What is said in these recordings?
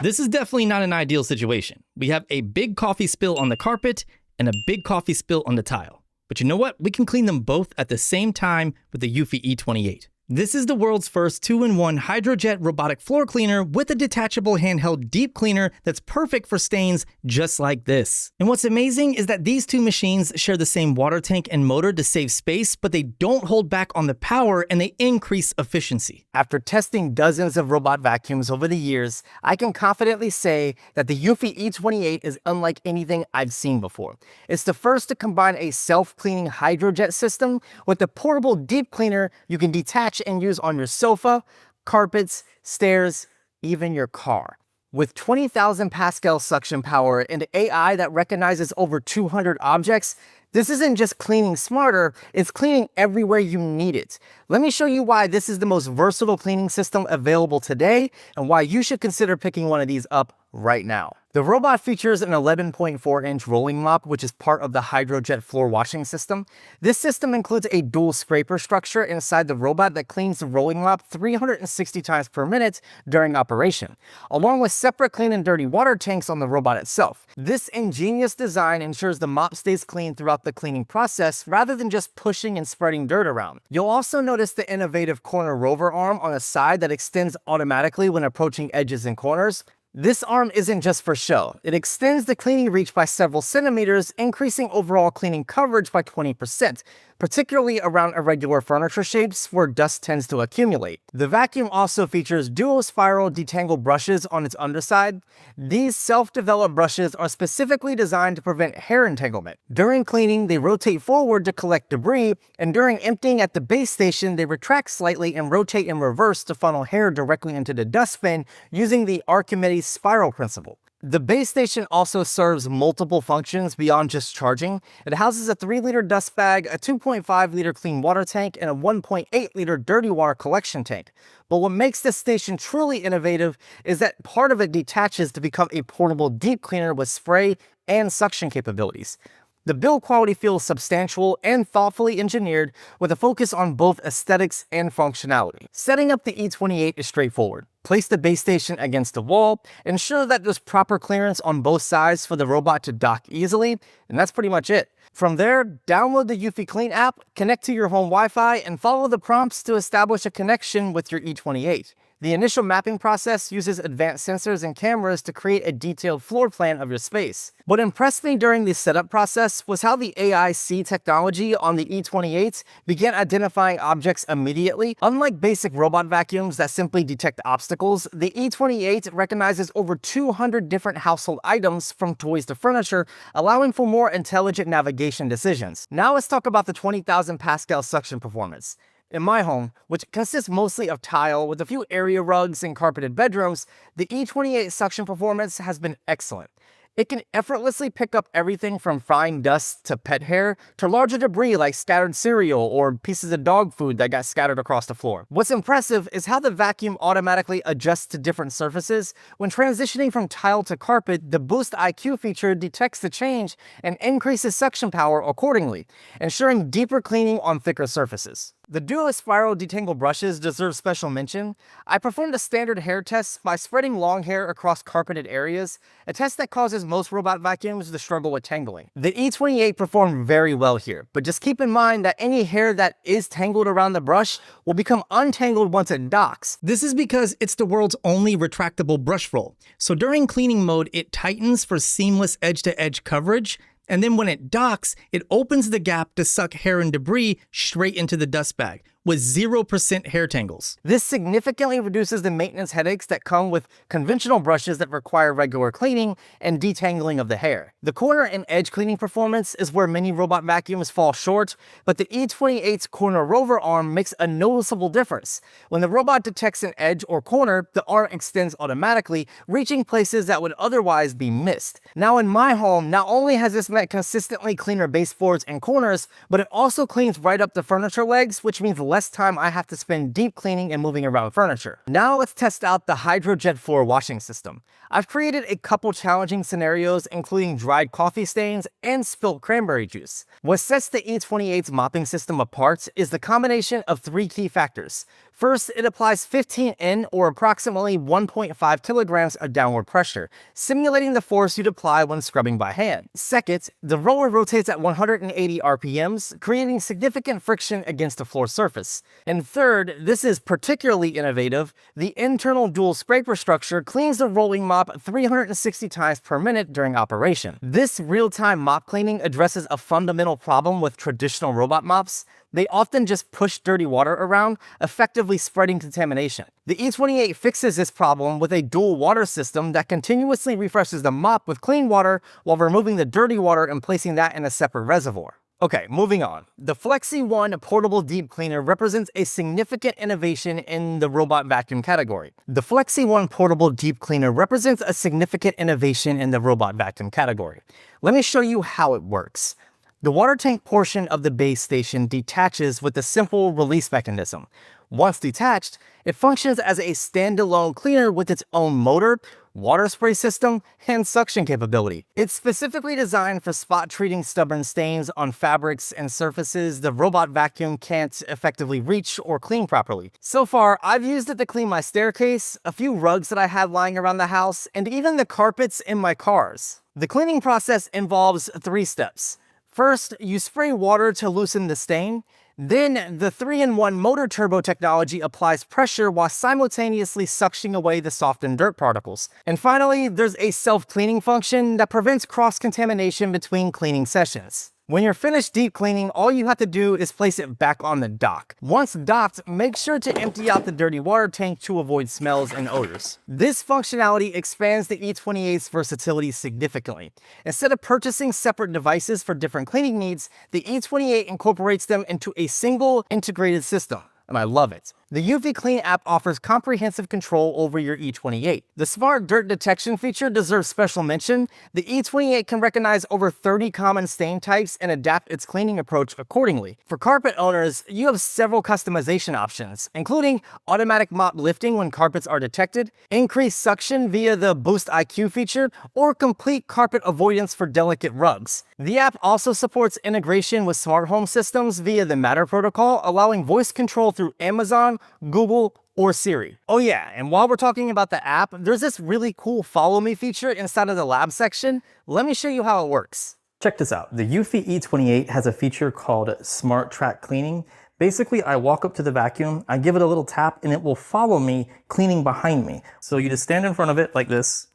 This is definitely not an ideal situation. We have a big coffee spill on the carpet and a big coffee spill on the tile. But you know what? We can clean them both at the same time with the eufy E28. This is the world's first 2-in-1 Hydrojet robotic floor cleaner with a detachable handheld deep cleaner that's perfect for stains just like this. And what's amazing is that these two machines share the same water tank and motor to save space, but they don't hold back on the power and they increase efficiency. After testing dozens of robot vacuums over the years, I can confidently say that the eufy E28 is unlike anything I've seen before. It's the first to combine a self-cleaning Hydrojet system with a portable deep cleaner you can detach and use on your sofa, carpets, stairs, even your car. With 20,000 Pascal suction power and AI that recognizes over 200 objects, this isn't just cleaning smarter, it's cleaning everywhere you need it. Let me show you why this is the most versatile cleaning system available today and why you should consider picking one of these up right now. The robot features an 11.4-inch rolling mop, which is part of the Hydrojet floor washing system. This system includes a dual scraper structure inside the robot that cleans the rolling mop 360 times per minute during operation, along with separate clean and dirty water tanks on the robot itself. This ingenious design ensures the mop stays clean throughout the cleaning process rather than just pushing and spreading dirt around. You'll also notice the innovative corner rover arm on the side that extends automatically when approaching edges and corners. This arm isn't just for show. It extends the cleaning reach by several centimeters, increasing overall cleaning coverage by 20%, particularly around irregular furniture shapes where dust tends to accumulate. The vacuum also features dual spiral detangle brushes on its underside. These self-developed brushes are specifically designed to prevent hair entanglement. During cleaning, they rotate forward to collect debris, and during emptying at the base station, they retract slightly and rotate in reverse to funnel hair directly into the dustbin using the Archimedes spiral principle. The base station also serves multiple functions beyond just charging. It houses a 3-liter dust bag, a 2.5-liter clean water tank, and a 1.8-liter dirty water collection tank. But what makes this station truly innovative is that part of it detaches to become a portable deep cleaner with spray and suction capabilities. The build quality feels substantial and thoughtfully engineered with a focus on both aesthetics and functionality. Setting up the E28 is straightforward. Place the base station against the wall, ensure that there's proper clearance on both sides for the robot to dock easily, and that's pretty much it. From there, download the eufy Clean app, connect to your home Wi-Fi, and follow the prompts to establish a connection with your E28. The initial mapping process uses advanced sensors and cameras to create a detailed floor plan of your space. What impressed me during the setup process was how the AI-C technology on the E28 began identifying objects immediately. Unlike basic robot vacuums that simply detect obstacles, the E28 recognizes over 200 different household items from toys to furniture, allowing for more intelligent navigation decisions. Now let's talk about the 20,000 Pascal suction performance. In my home, which consists mostly of tile with a few area rugs and carpeted bedrooms, the E28 suction performance has been excellent. It can effortlessly pick up everything from fine dust to pet hair to larger debris like scattered cereal or pieces of dog food that got scattered across the floor. What's impressive is how the vacuum automatically adjusts to different surfaces. When transitioning from tile to carpet, the Boost IQ feature detects the change and increases suction power accordingly, ensuring deeper cleaning on thicker surfaces. The dual spiral detangle brushes deserve special mention. I performed a standard hair test by spreading long hair across carpeted areas, a test that causes most robot vacuums to struggle with tangling. The E28 performed very well here, but just keep in mind that any hair that is tangled around the brush will become untangled once it docks. This is because it's the world's only retractable brush roll. So during cleaning mode, it tightens for seamless edge-to-edge coverage, and then when it docks, it opens the gap to suck hair and debris straight into the dust bag, with 0% hair tangles. This significantly reduces the maintenance headaches that come with conventional brushes that require regular cleaning and detangling of the hair. The corner and edge cleaning performance is where many robot vacuums fall short, but the E28's corner rover arm makes a noticeable difference. When the robot detects an edge or corner, the arm extends automatically, reaching places that would otherwise be missed. Now in my home, not only has this meant consistently cleaner baseboards and corners, but it also cleans right up the furniture legs, which means less time I have to spend deep cleaning and moving around furniture. Now let's test out the Hydrojet floor washing system. I've created a couple challenging scenarios, including dried coffee stains and spilt cranberry juice. What sets the E28's mopping system apart is the combination of 3 key factors. First, it applies 15 N or approximately 1.5 kilograms of downward pressure, simulating the force you'd apply when scrubbing by hand. Second, the roller rotates at 180 RPMs, creating significant friction against the floor surface. And third, this is particularly innovative, the internal dual scraper structure cleans the rolling mop 360 times per minute during operation. This real-time mop cleaning addresses a fundamental problem with traditional robot mops. They often just push dirty water around, effectively spreading contamination. The E28 fixes this problem with a dual water system that continuously refreshes the mop with clean water while removing the dirty water and placing that in a separate reservoir. Okay, moving on. The Flexi 1 portable deep cleaner represents a significant innovation in the robot vacuum category. The Flexi 1 portable deep cleaner represents a significant innovation in the robot vacuum category. Let me show you how it works. The water tank portion of the base station detaches with a simple release mechanism. Once detached, it functions as a standalone cleaner with its own motor, water spray system, and suction capability. It's specifically designed for spot treating stubborn stains on fabrics and surfaces the robot vacuum can't effectively reach or clean properly. So far, I've used it to clean my staircase, a few rugs that I had lying around the house, and even the carpets in my cars. The cleaning process involves 3 steps. First, you spray water to loosen the stain. Then, the 3-in-1 motor turbo technology applies pressure while simultaneously suctioning away the softened dirt particles. And finally, there's a self-cleaning function that prevents cross-contamination between cleaning sessions. When you're finished deep cleaning, all you have to do is place it back on the dock. Once docked, make sure to empty out the dirty water tank to avoid smells and odors. This functionality expands the E28's versatility significantly. Instead of purchasing separate devices for different cleaning needs, the E28 incorporates them into a single integrated system. And I love it. The eufy Clean app offers comprehensive control over your E28. The smart dirt detection feature deserves special mention. The E28 can recognize over 30 common stain types and adapt its cleaning approach accordingly. For carpet owners, you have several customization options, including automatic mop lifting when carpets are detected, increased suction via the Boost IQ feature, or complete carpet avoidance for delicate rugs. The app also supports integration with smart home systems via the Matter protocol, allowing voice control through Amazon, Google, or Siri. Oh yeah, and while we're talking about the app, there's this really cool follow me feature inside of the lab section. Let me show you how it works. Check this out. The eufy E28 has a feature called Smart Track Cleaning. Basically, I walk up to the vacuum, I give it a little tap, and it will follow me cleaning behind me. So you just stand in front of it like this,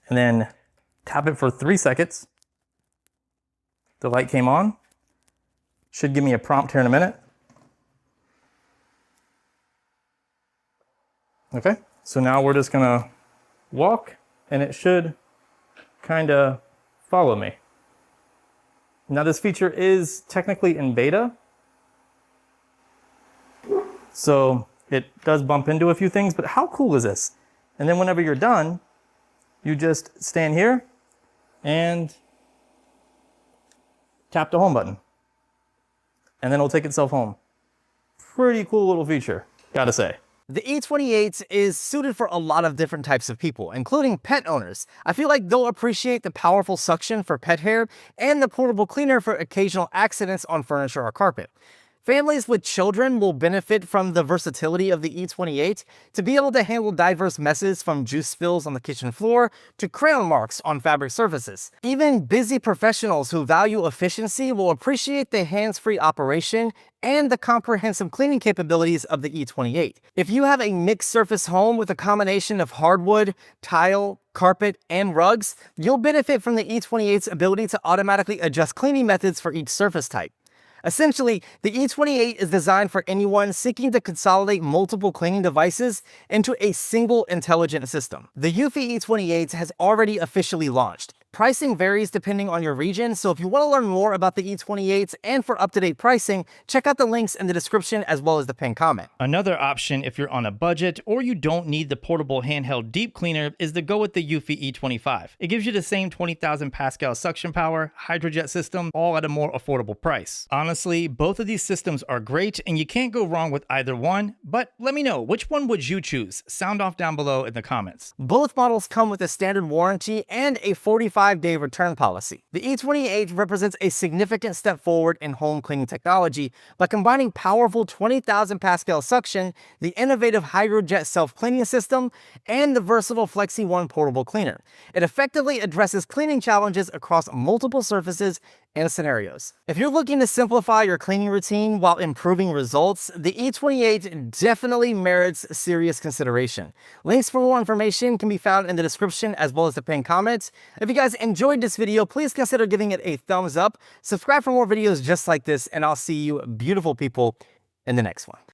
and then tap it for 3 seconds. The light came on. Should give me a prompt here in a minute. Okay, so now we're just gonna walk and it should kind of follow me. Now this feature is technically in beta, so it does bump into a few things, but how cool is this? And then whenever you're done, you just stand here and tap the home button, and then it'll take itself home. Pretty cool little feature, gotta say. The E28 is suited for a lot of different types of people, including pet owners. I feel like they'll appreciate the powerful suction for pet hair and the portable cleaner for occasional accidents on furniture or carpet. Families with children will benefit from the versatility of the E28 to be able to handle diverse messes from juice spills on the kitchen floor to crayon marks on fabric surfaces. Even busy professionals who value efficiency will appreciate the hands-free operation and the comprehensive cleaning capabilities of the E28. If you have a mixed surface home with a combination of hardwood, tile, carpet, and rugs, you'll benefit from the E28's ability to automatically adjust cleaning methods for each surface type. Essentially, the E28 is designed for anyone seeking to consolidate multiple cleaning devices into a single intelligent system. The eufy E28 has already officially launched. Pricing varies depending on your region, so if you want to learn more about the E28 and for up-to-date pricing, check out the links in the description as well as the pinned comment. Another option if you're on a budget or you don't need the portable handheld deep cleaner is to go with the eufy E25. It gives you the same 20,000 Pascal suction power, Hydrojet system, all at a more affordable price. Honestly, both of these systems are great and you can't go wrong with either one, but let me know, which one would you choose? Sound off down below in the comments. Both models come with a standard warranty and a 45 5-day return policy. The E28 represents a significant step forward in home cleaning technology by combining powerful 20,000 pascal suction, the innovative Hydrojet self-cleaning system, and the versatile Flexi 1 portable cleaner. It effectively addresses cleaning challenges across multiple surfaces and scenarios. If you're looking to simplify your cleaning routine while improving results, the E28 definitely merits serious consideration. Links for more information can be found in the description as well as the pinned comments. If you guys enjoyed this video, please consider giving it a thumbs up, subscribe for more videos just like this, and I'll see you beautiful people in the next one.